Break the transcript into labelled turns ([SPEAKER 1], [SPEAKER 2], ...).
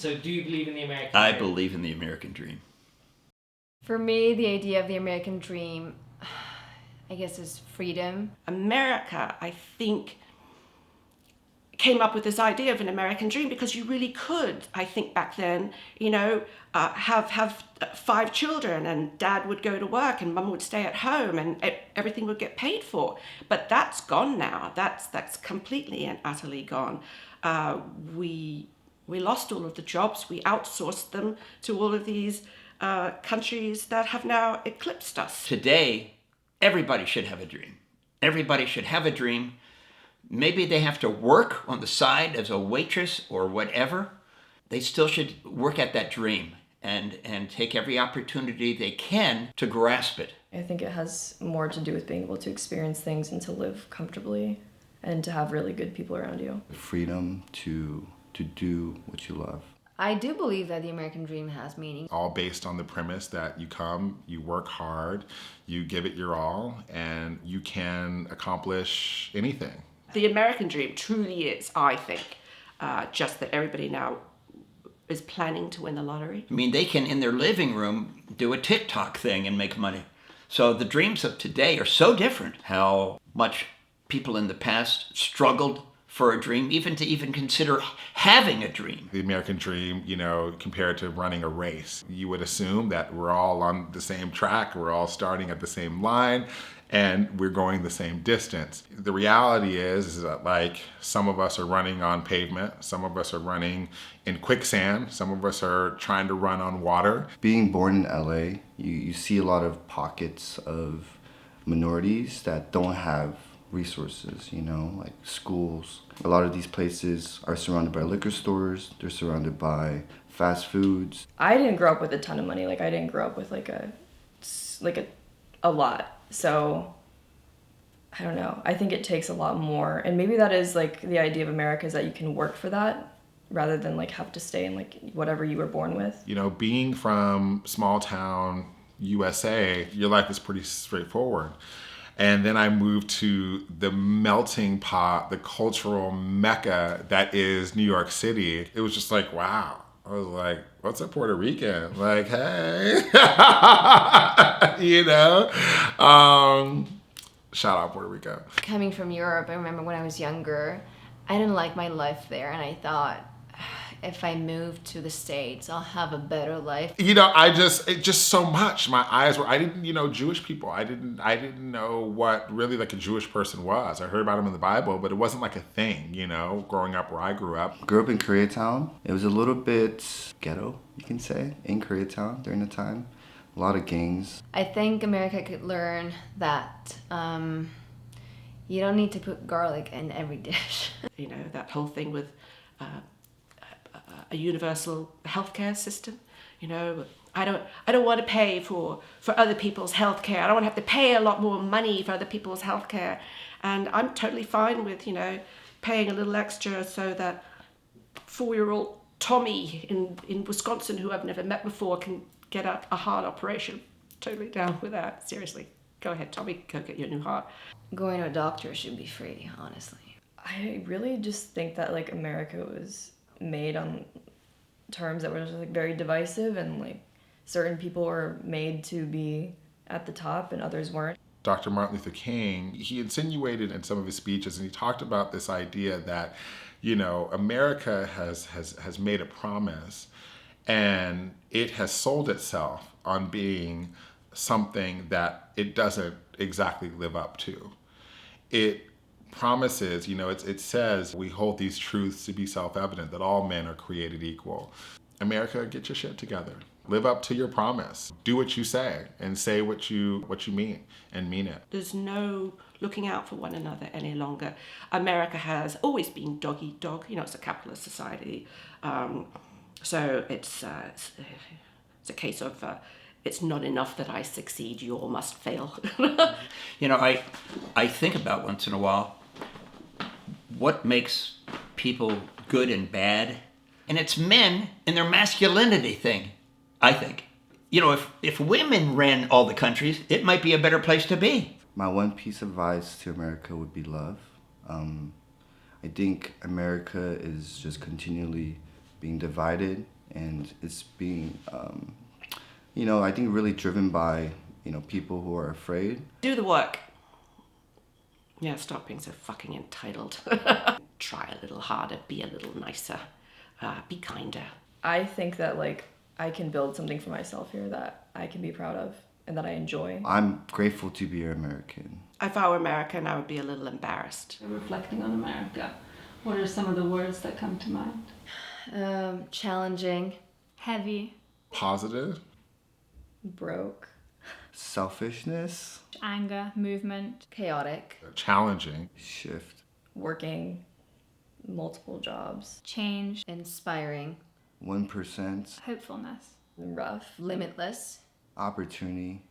[SPEAKER 1] So do you believe in the American
[SPEAKER 2] I
[SPEAKER 1] dream?
[SPEAKER 2] believe in the American dream.
[SPEAKER 3] For me, the idea of the American dream, I guess, is freedom.
[SPEAKER 4] America, I think, came up with this idea of an American dream because you really could, I think back then, have 5 children and dad would go to work and mum would stay at home and everything would get paid for. But that's gone now. That's completely and utterly gone. We lost all of the jobs. We outsourced them to all of these countries that have now eclipsed us.
[SPEAKER 2] Today, everybody should have a dream. Everybody should have a dream. Maybe they have to work on the side as a waitress or whatever. They still should work at that dream and take every opportunity they can to grasp it.
[SPEAKER 5] I think it has more to do with being able to experience things and to live comfortably and to have really good people around you.
[SPEAKER 6] Freedom to do what you love.
[SPEAKER 3] I do believe that the American dream has meaning.
[SPEAKER 7] All based on the premise that you come, you work hard, you give it your all, and you can accomplish anything.
[SPEAKER 4] The American dream truly is, I think, just that everybody now is planning to win the lottery.
[SPEAKER 2] I mean, they can, in their living room, do a TikTok thing and make money. So the dreams of today are so different. How much people in the past struggled for a dream, even to consider having a dream.
[SPEAKER 7] The American dream, compared to running a race, you would assume that we're all on the same track, we're all starting at the same line, and we're going the same distance. The reality is that like some of us are running on pavement, some of us are running in quicksand, some of us are trying to run on water.
[SPEAKER 6] Being born in LA, you see a lot of pockets of minorities that don't have resources, like schools. A lot of these places are surrounded by liquor stores, they're surrounded by fast foods.
[SPEAKER 5] I didn't grow up with a ton of money. I didn't grow up with a lot. So I don't know. I think it takes a lot more. And maybe that is the idea of America, is that you can work for that rather than have to stay in whatever you were born with.
[SPEAKER 7] Being from small town USA, your life is pretty straightforward. And then I moved to the melting pot, the cultural mecca that is New York City. It was just wow. I was like, what's a Puerto Rican? Hey, shout out Puerto Rico.
[SPEAKER 3] Coming from Europe, I remember when I was younger, I didn't like my life there, and I thought, if I move to the States, I'll have a better life.
[SPEAKER 7] It just so much. My eyes were, I didn't, Jewish people. I didn't know what really a Jewish person was. I heard about them in the Bible, but it wasn't a thing, growing up where I grew up.
[SPEAKER 6] Grew up in Koreatown. It was a little bit ghetto, you can say, in Koreatown during the time. A lot of gangs.
[SPEAKER 3] I think America could learn that you don't need to put garlic in every dish.
[SPEAKER 4] That whole thing with a universal healthcare system. I don't want to pay for other people's healthcare. I don't want to have to pay a lot more money for other people's healthcare. And I'm totally fine with, paying a little extra so that 4-year-old Tommy in Wisconsin, who I've never met before, can get a heart operation. Totally down with that. Seriously. Go ahead, Tommy, go get your new heart.
[SPEAKER 3] Going to a doctor should be free, honestly.
[SPEAKER 5] I really just think that America was made on terms that were just very divisive, and certain people were made to be at the top and others weren't.
[SPEAKER 7] Dr. Martin Luther King, he insinuated in some of his speeches, and he talked about this idea that, America has made a promise, and it has sold itself on being something that it doesn't exactly live up to. It promises, it says, we hold these truths to be self-evident, that all men are created equal. America, get your shit together. Live up to your promise. Do what you say, and say what you mean, and mean it.
[SPEAKER 4] There's no looking out for one another any longer. America has always been dog eat dog. It's a capitalist society. So it's a case of it's not enough that I succeed, you all must fail.
[SPEAKER 2] I think about once in a while what makes people good and bad, and it's men and their masculinity thing, I think. If women ran all the countries, it might be a better place to be.
[SPEAKER 6] My one piece of advice to America would be love. I think America is just continually being divided, and it's being, I think really driven by, people who are afraid.
[SPEAKER 4] Do the work. Yeah, stop being so fucking entitled. Try a little harder, be a little nicer, be kinder.
[SPEAKER 5] I think that like I can build something for myself here that I can be proud of and that I enjoy.
[SPEAKER 6] I'm grateful to be American.
[SPEAKER 4] If I were American, I would be a little embarrassed.
[SPEAKER 1] Reflecting on America, what are some of the words that come to mind?
[SPEAKER 3] Challenging.
[SPEAKER 8] Heavy.
[SPEAKER 7] Positive.
[SPEAKER 5] Broke.
[SPEAKER 6] Selfishness.
[SPEAKER 8] Anger. Movement.
[SPEAKER 3] Chaotic.
[SPEAKER 7] Challenging.
[SPEAKER 6] Shift.
[SPEAKER 5] Working multiple jobs.
[SPEAKER 8] Change.
[SPEAKER 3] Inspiring.
[SPEAKER 6] 1%.
[SPEAKER 8] Hopefulness.
[SPEAKER 5] Rough.
[SPEAKER 3] Limitless.
[SPEAKER 6] Opportunity.